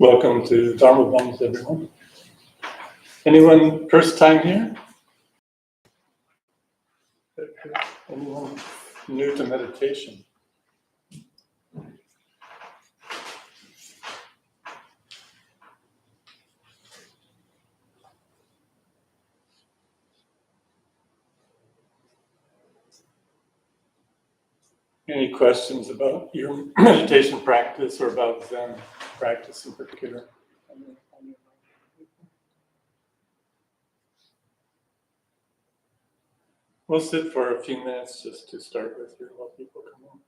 Welcome to Dharma Bums, everyone. Anyone first time here? Anyone new to meditation? Any questions about your meditation practice or about Zen practice in particular? We'll sit for a few minutes just to start with here while people come in.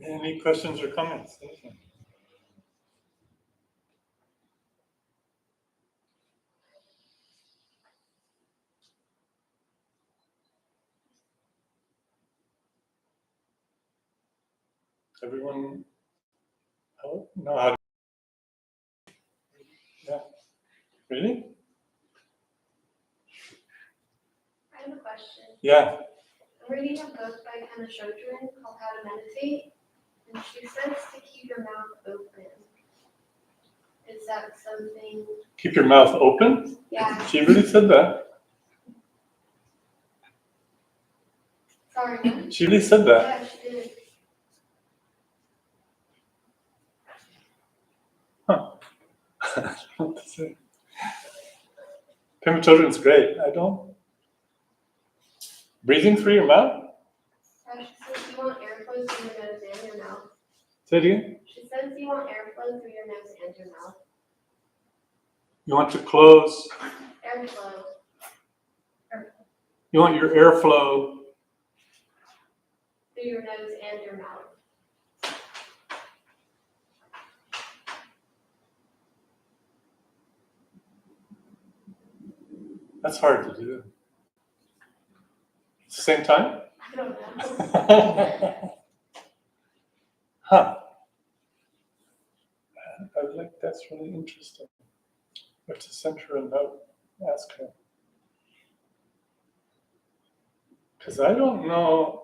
Any questions or comments? Everyone know how to? Yeah. Really? I have a question. Yeah. I'm reading a book by Ken Chodron called How to Meditate, and she says to keep your mouth open. Is that something? Keep your mouth open? Yeah. She really said that. Sorry. No? She really said that. Yeah, she did. Huh. I don't know what to say. Pema Chodron's great. I don't. Breathing through your mouth? Yeah, she says you want airflow through your nose and your mouth. Say it again. She says you want airflow through your nose and your mouth. You want to close. Airflow. You want your airflow. Through your nose and your mouth. That's hard to do. At the same time? I don't know. Huh. That's really interesting. We have to send her a note, ask her. Because I don't know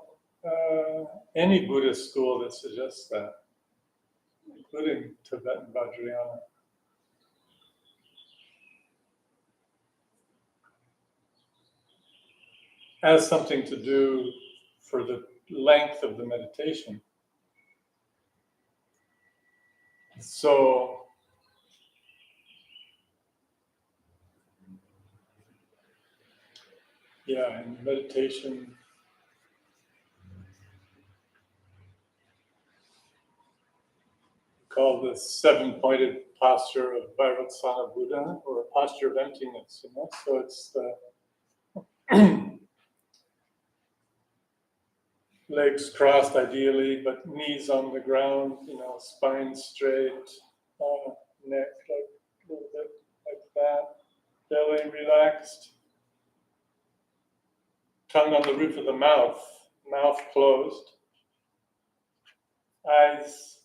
any Buddhist school that suggests that, including Tibetan Vajrayana. Has something to do for the length of the meditation. So, yeah, in meditation, called the seven-pointed posture of Vairotsana Buddha, or a posture of emptiness. So it's the legs crossed ideally, but knees on the ground, spine straight, neck like a little bit like that, belly relaxed, tongue on the roof of the mouth closed, eyes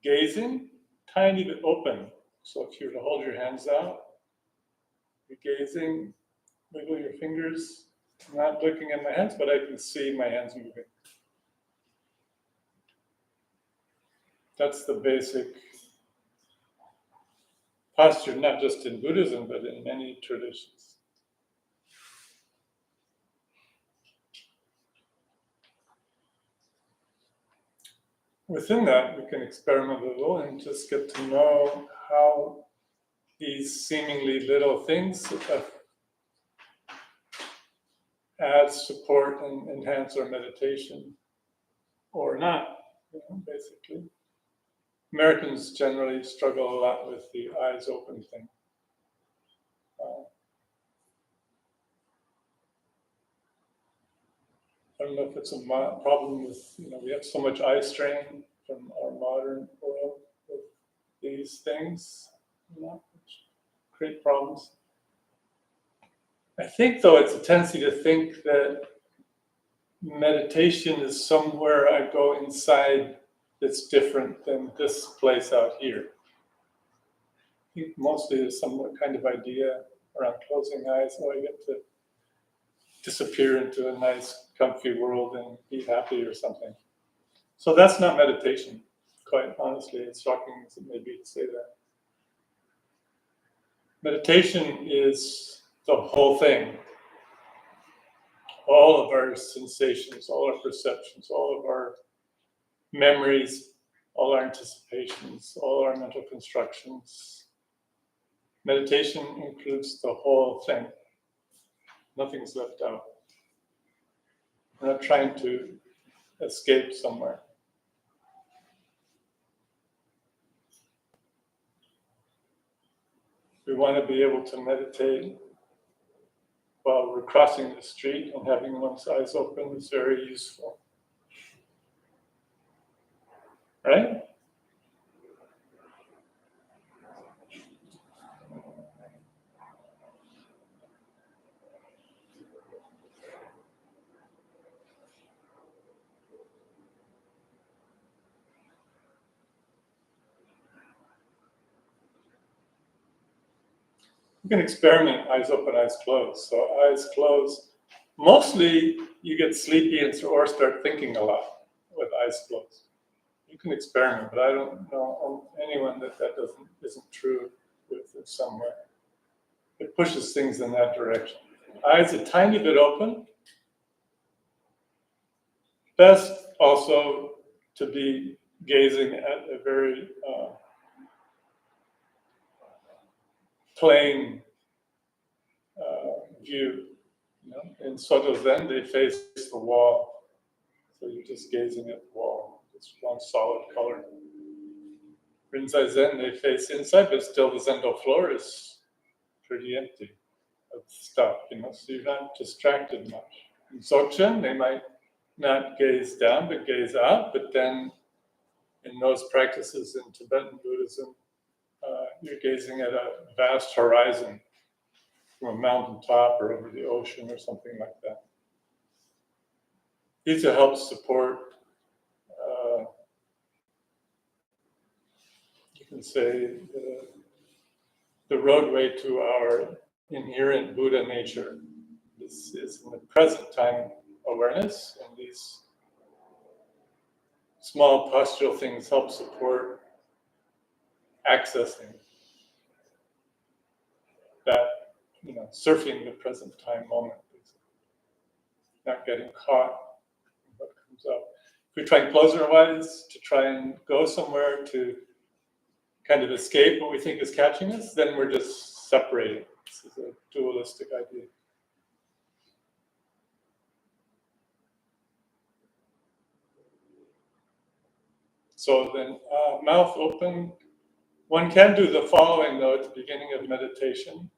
gazing, tiny bit open. So if you were to hold your hands out, you're gazing, wiggle your fingers. I'm not looking at my hands, but I can see my hands moving. That's the basic posture, not just in Buddhism, but in many traditions. Within that, we can experiment a little and just get to know how these seemingly little things add support and enhance our meditation, or not, basically. Americans generally struggle a lot with the eyes open thing. I don't know if it's a problem with, we have so much eye strain from our modern world with these things, which create problems. I think, though, it's a tendency to think that meditation is somewhere I go inside that's different than this place out here. I think mostly there's some kind of idea around closing eyes, I get to disappear into a nice, comfy world and be happy or something. So that's not meditation, quite honestly. It's shocking maybe to say that. Meditation is the whole thing. All of our sensations, all our perceptions, all of our memories, all our anticipations, all our mental constructions. Meditation includes the whole thing. Nothing's left out. We're not trying to escape somewhere. We want to be able to meditate while we're crossing the street, and having one's eyes open is very useful. right? You can experiment eyes open, eyes closed. So eyes closed, mostly you get sleepy or start thinking a lot with eyes closed. You can experiment, but I don't know anyone that isn't true with in some way. It pushes things in that direction. Eyes a tiny bit open. Best also to be gazing at a very plain view. You know? In Soto Zen, they face the wall, so you're just gazing at the wall. It's one solid color. Rinzai Zen, they face inside, but still the Zendo floor is pretty empty of stuff, you know, so you're not distracted much. In Dzogchen, they might not gaze down, but gaze out, but then in those practices in Tibetan Buddhism, you're gazing at a vast horizon from a mountaintop or over the ocean or something like that. These help support, you can say, the roadway to our inherent Buddha nature. This is in the present time awareness, and these small postural things help support accessing that, you know, surfing the present time moment, not getting caught in what comes up. If we try and close our eyes to try and go somewhere to kind of escape what we think is catching us, then we're just separating. This is a dualistic idea. So then, mouth open. One can do the following, though, at the beginning of meditation,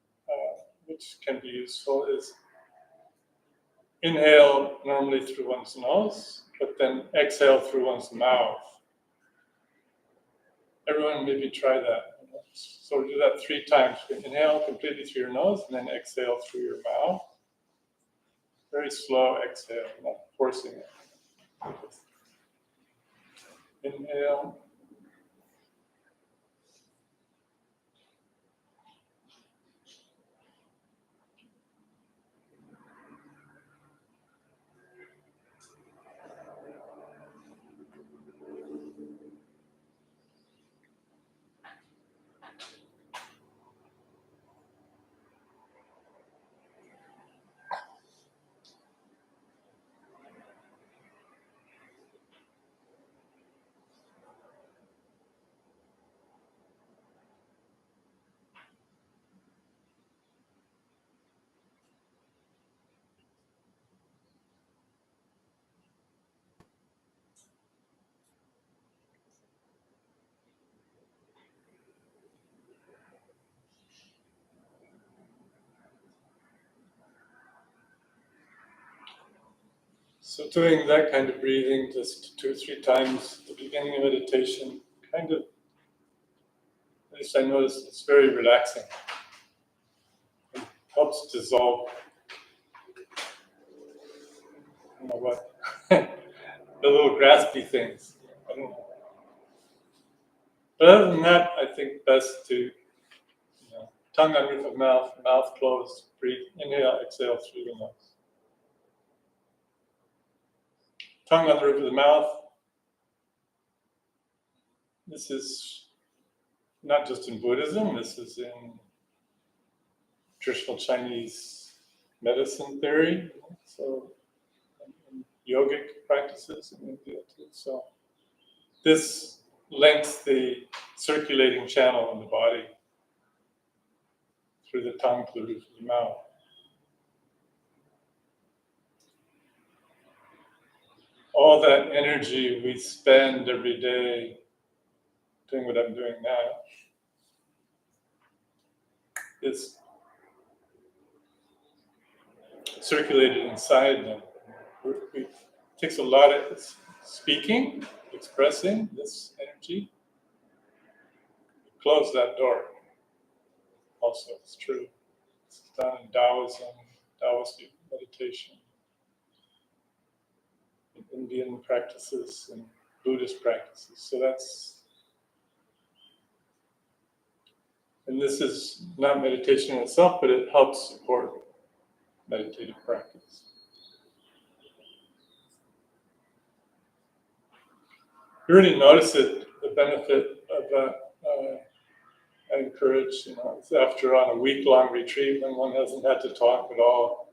which can be useful, is inhale normally through one's nose, but then exhale through one's mouth. Everyone maybe try that. So do that 3 times. Inhale completely through your nose, and then exhale through your mouth. Very slow exhale, not forcing it. Inhale. So doing that kind of breathing just 2 or 3 times at the beginning of meditation, kind of, at least I notice it's very relaxing. It helps dissolve, I don't know what, the little graspy things. I don't know. But other than that, I think best to, you know, tongue on roof of mouth, mouth closed, breathe, inhale, exhale through the nose. Tongue on the roof of the mouth. This is not just in Buddhism, this is in traditional Chinese medicine theory, so in yogic practices in India too. So this links the circulating channel in the body through the tongue to the roof of the mouth. All that energy we spend every day doing what I'm doing now is circulated inside them. It takes a lot of speaking, expressing this energy, close that door. Also, it's true. It's done in Taoism, Taoist meditation, in Indian practices, and Buddhist practices. So and this is not meditation in itself, but it helps support meditative practice. You really notice it, the benefit of that. I encourage, after on a week-long retreat when one hasn't had to talk at all,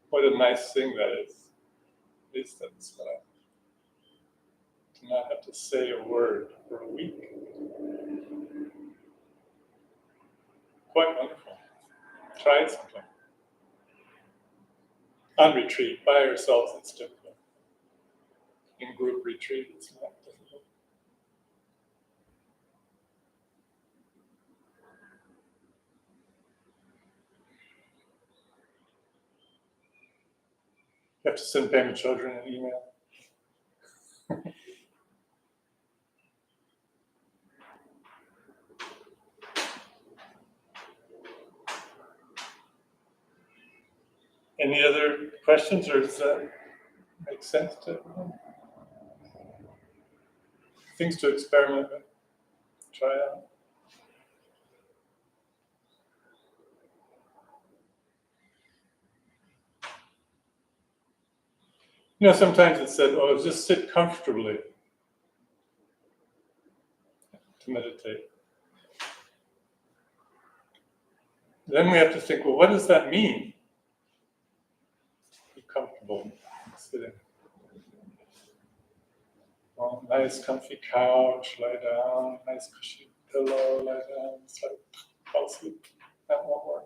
what a nice thing that is. At least that's what to not have to say a word for a week. Quite wonderful. Try it sometime. On retreat, by yourselves, it's difficult. In group retreat, it's not difficult. You have to send payment children an email. Any other questions, or does that make sense to everyone? Things to experiment with, try out. Sometimes it's said, just sit comfortably to meditate. Then we have to think, well, what does that mean? Be comfortable sitting. Well, nice comfy couch, lie down, nice cushy pillow, lie down, it's like, fall asleep. That won't work.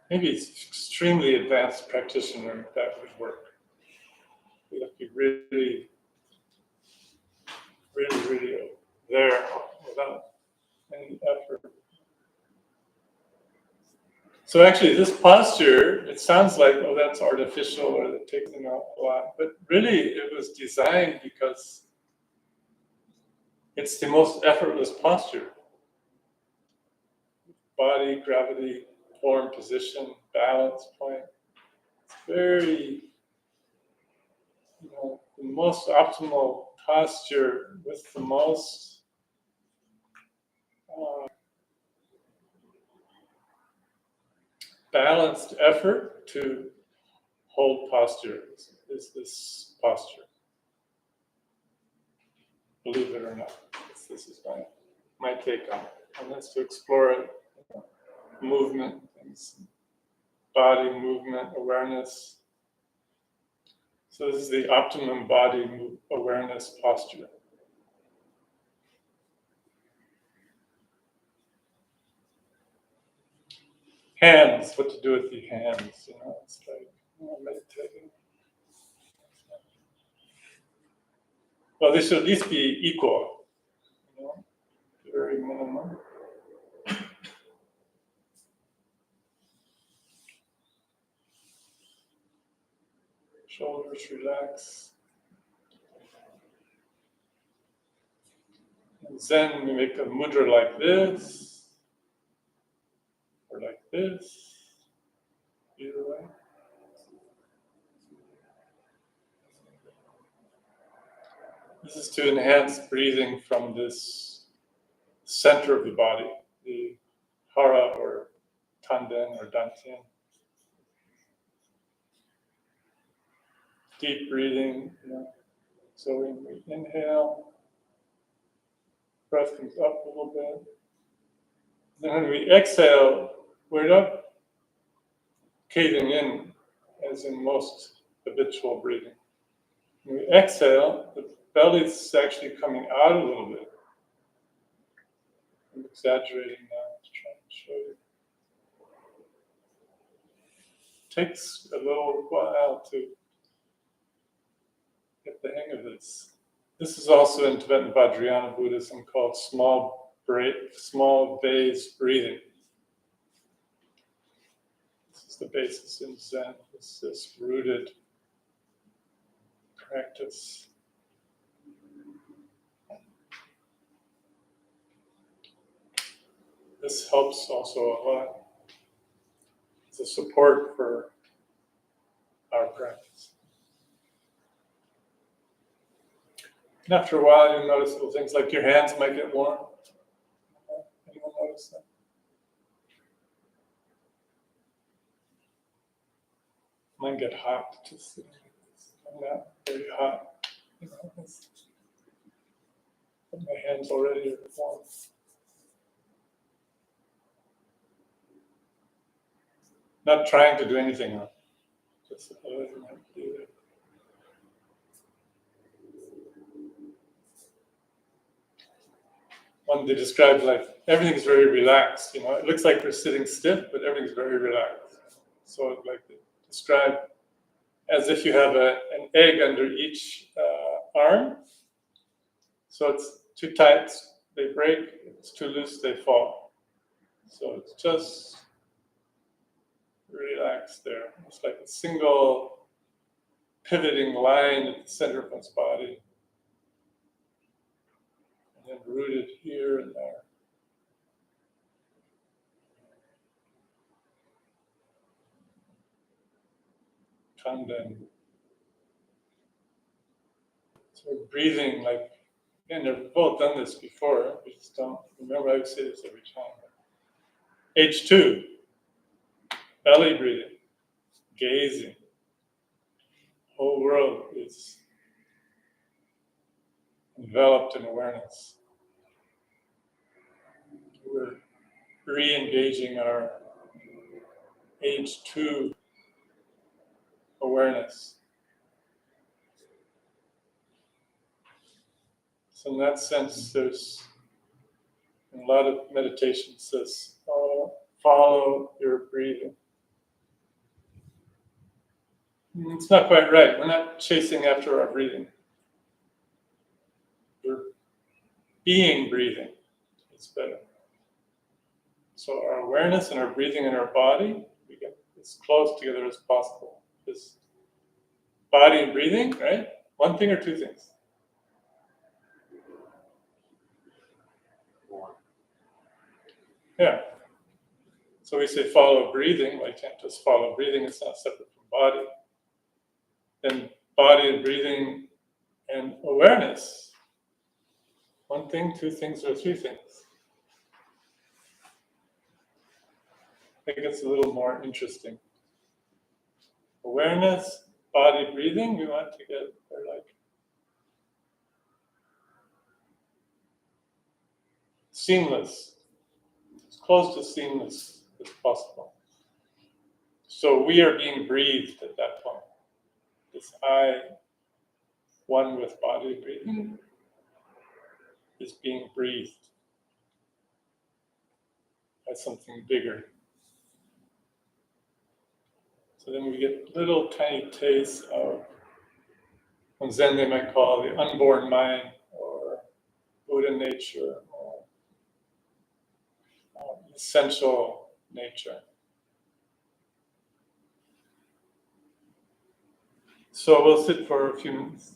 Maybe it's extremely advanced practitioner that would work. You have to be really, really, really there without any effort. So actually, this posture, it sounds like, that's artificial or that takes a lot. But really, it was designed because it's the most effortless posture. Body, gravity, form, position, balance point. It's very, the most optimal posture with the most balanced effort to hold posture is this posture. Believe it or not, this is my take on it. And that's to explore it, movement, things, body movement, awareness. So this is the optimum body awareness posture. Hands, what to do with the hands, it's like meditating. Well, they should at least be equal, very minimum. Shoulders relax. And Zen, we make a mudra like this, or like this, either way. This is to enhance breathing from this center of the body, the hara or tanden or dantian. Deep breathing, So when we inhale, breath comes up a little bit. Then when we exhale, we're not caving in as in most habitual breathing. When we exhale, the belly is actually coming out a little bit. I'm exaggerating now to try and show you. It takes a little while to get the hang of this. This is also in Tibetan Vajrayana Buddhism called small vase breathing. This is the basis in Zen. It's this rooted practice. This helps also a lot as a support for our practice. And after a while, you'll notice little things like your hands might get warm. Anyone notice that? Mine get hot, just I'm not very hot. You know, but my hands already are warm. Not trying to do anything, just letting them do it. One they described like everything's very relaxed. You know, it looks like we're sitting stiff, but everything's very relaxed. So like they describe as if you have an egg under each arm. So it's too tight, they break. If it's too loose, they fall. So it's just relaxed there. It's like a single pivoting line at the center of one's body. And then rooted here and there. Tanden. So we're breathing like, again, they've both done this before. We just don't remember. I would say this every time. H2, belly breathing, gazing. The whole world is enveloped in awareness. We're re-engaging our H2 awareness. So in that sense, there's a lot of meditation says, follow your breathing. It's not quite right. We're not chasing after our breathing. We're being breathing. It's better. So our awareness and our breathing in our body, we get as close together as possible. This body and breathing, right? One thing or two things? Yeah. So we say follow breathing. Well, you can't just follow breathing. It's not separate from body. Then body and breathing and awareness. One thing, two things, or three things. I think it's a little more interesting. Awareness, body, breathing, we want to get, they're like seamless, as close to seamless as possible. So we are being breathed at that point. This I, one with body breathing, is being breathed by something bigger. So then we get little tiny tastes of what Zen they might call the unborn mind or Buddha nature or essential nature. So we'll sit for a few minutes.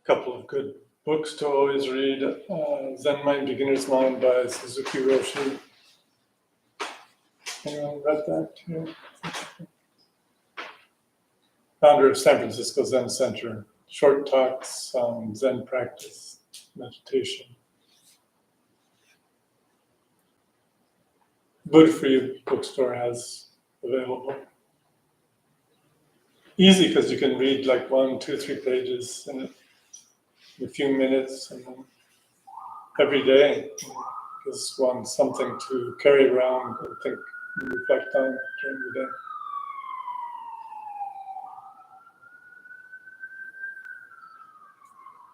couple of good books to always read. Zen Mind, Beginner's Mind by Suzuki Roshi. Anyone read that too? Founder of San Francisco Zen Center. Short talks on Zen practice, meditation. Buddha for You bookstore has available. Easy because you can read like 1, 2, 3 pages in a few minutes, and then every day gives one something to carry around and think and reflect on during the day.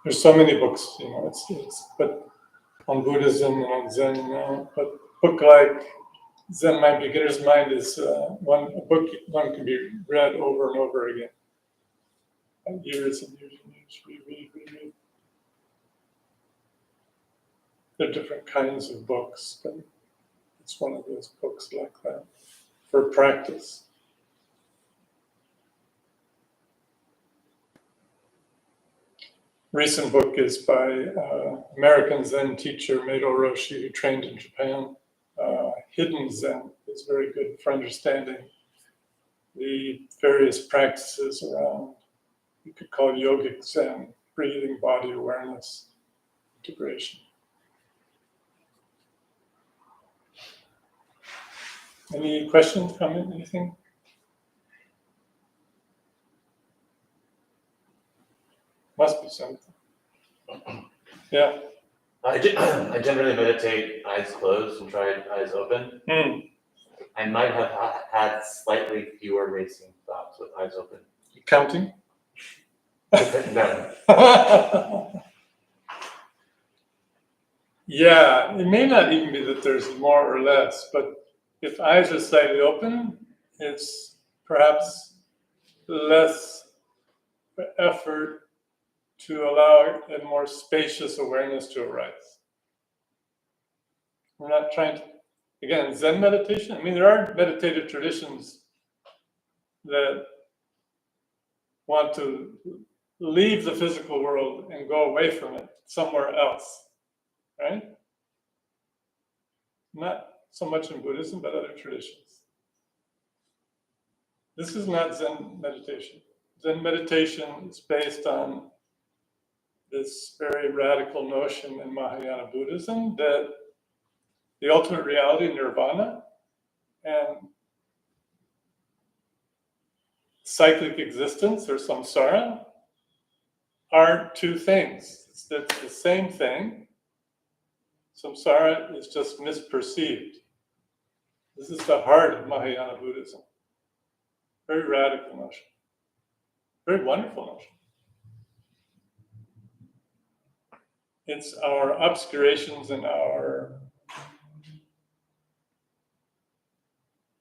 There's so many books, but on Buddhism and on Zen now. But a book like Zen Mind, Beginner's Mind is a book one can be read over and over again. And years and years and years, reread. There are different kinds of books, but it's one of those books like that for practice. Recent book is by American Zen teacher Medo Roshi, who trained in Japan. Hidden Zen is very good for understanding the various practices around, you could call yogic Zen, breathing, body awareness, integration. Any questions, comment, anything? Must be something. Yeah. I generally meditate eyes closed and try eyes open. I might have had slightly fewer racing thoughts with eyes open. Counting? No. Yeah, it may not even be that there's more or less, but if eyes are slightly open, it's perhaps less effort to allow a more spacious awareness to arise. We're not trying to, again, Zen meditation, I mean, there are meditative traditions that want to leave the physical world and go away from it somewhere else, right? Not so much in Buddhism, but other traditions. This is not Zen meditation. Zen meditation is based on this very radical notion in Mahayana Buddhism that the ultimate reality, nirvana, and cyclic existence or samsara aren't two things. It's the same thing. Samsara is just misperceived. This is the heart of Mahayana Buddhism. Very radical notion. Very wonderful notion. It's our obscurations and our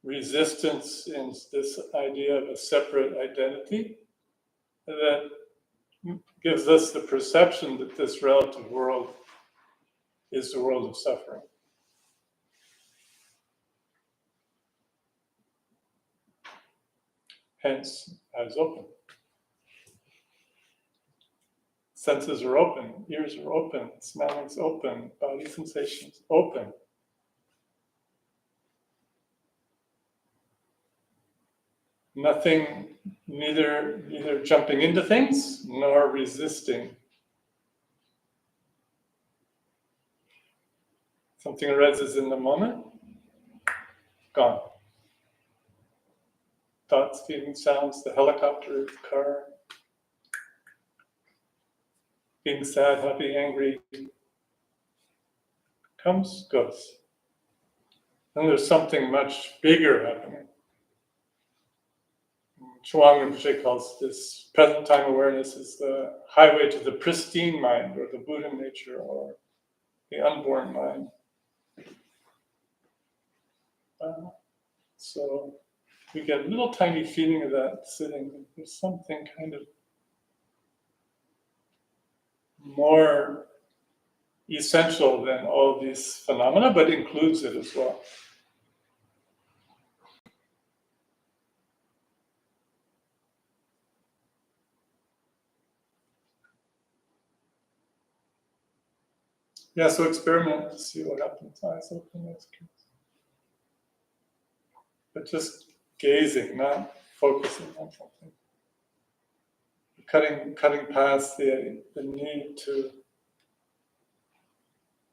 resistance in this idea of a separate identity that gives us the perception that this relative world is the world of suffering. Hence, eyes open. Senses are open, ears are open, smelling's open, body sensations open. Nothing, neither jumping into things nor resisting. Something arises in the moment, gone. Thoughts, feelings, sounds, the helicopter, the car, being sad, happy, angry, comes, goes. And there's something much bigger happening. Chuang Rinpoche calls this present time awareness is the highway to the pristine mind, or the Buddha nature, or the unborn mind. So we get a little tiny feeling of that sitting. There's something kind of more essential than all these phenomena, but includes it as well. Yeah, so experiment to see what happens. Eyes open, eyes closed. But just gazing, not focusing on something. Cutting past the need to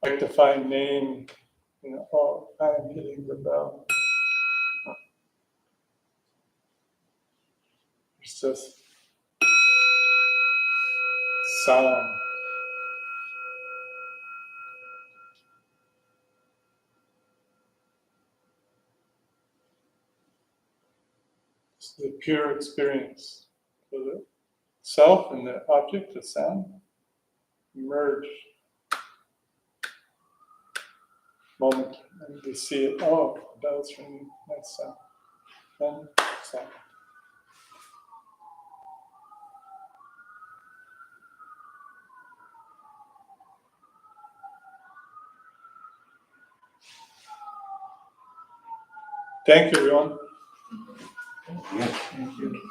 like define name, oh, I'm hitting the bell. It's just sound. It's the pure experience. So the self and the object, the sound, merge. Moment, and you see it. Oh, the bell's ringing. Nice sound. Then sound. Thank you, everyone. Yeah. Thank you.